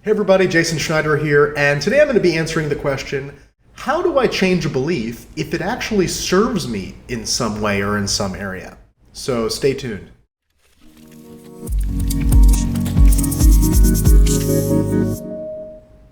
Hey everybody, Jason Schneider here, and today I'm going to be answering the question, how do I change a belief if it actually serves me in some way or in some area? So stay tuned.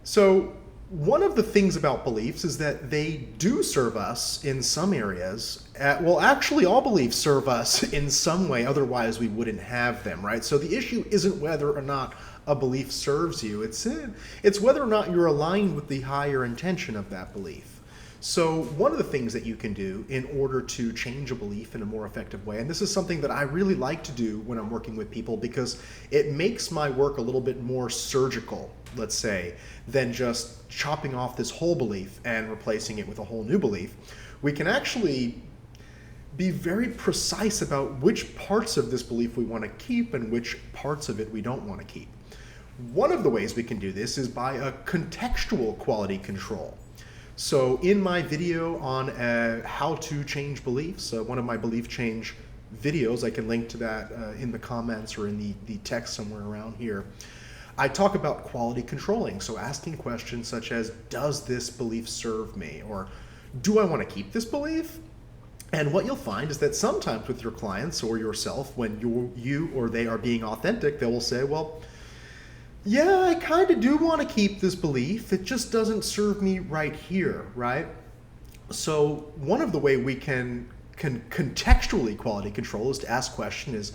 So one of the things about beliefs is that they do serve us in some areas. Well, actually all beliefs serve us in some way, otherwise we wouldn't have them, right? So the issue isn't whether or not a belief serves you, it's whether or not you're aligned with the higher intention of that belief. So one of the things that you can do in order to change a belief in a more effective way, and this is something that I really like to do when I'm working with people because it makes my work a little bit more surgical, let's say, than just chopping off this whole belief and replacing it with a whole new belief. We can actually be very precise about which parts of this belief we want to keep and which parts of it we don't want to keep. One of the ways we can do this is by a contextual quality control. So in my video on how to change beliefs, one of my belief change videos, I can link to that in the comments or in the text somewhere around here, I talk about quality controlling. So asking questions such as, does this belief serve me? Or do I want to keep this belief? And what you'll find is that sometimes with your clients or yourself, when you or they are being authentic, they will say, well, yeah, I kind of do want to keep this belief. It just doesn't serve me right here, right? So one of the way we can contextually quality control is to ask question is,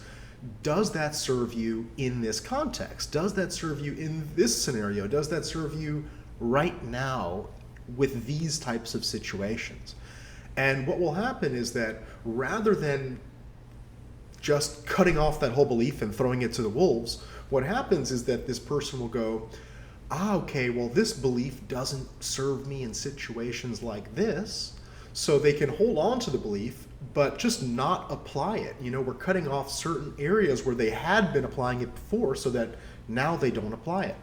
does that serve you in this context? Does that serve you in this scenario? Does that serve you right now with these types of situations? And what will happen is that rather than just cutting off that whole belief and throwing it to the wolves, what happens is that this person will go, okay, well, this belief doesn't serve me in situations like this. So they can hold on to the belief, but just not apply it. You know, we're cutting off certain areas where they had been applying it before so that now they don't apply it.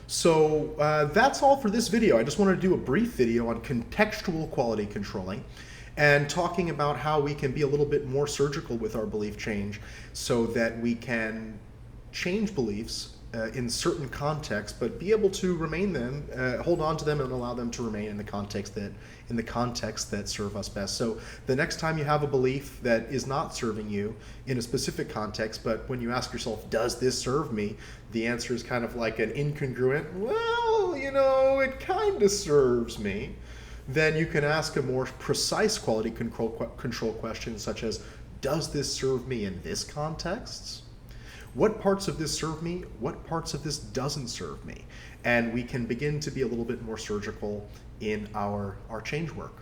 So that's all for this video. I just wanted to do a brief video on contextual quality controlling and talking about how we can be a little bit more surgical with our belief change so that we can change beliefs in certain contexts, but be able to remain them, hold on to them, and allow them to remain in the context that serve us best. So the next time you have a belief that is not serving you in a specific context, but when you ask yourself, does this serve me? The answer is kind of like an incongruent, well, you know, it kind of serves me. Then you can ask a more precise quality control question such as, does this serve me in this context? What parts of this serve me? What parts of this doesn't serve me? And we can begin to be a little bit more surgical in our change work.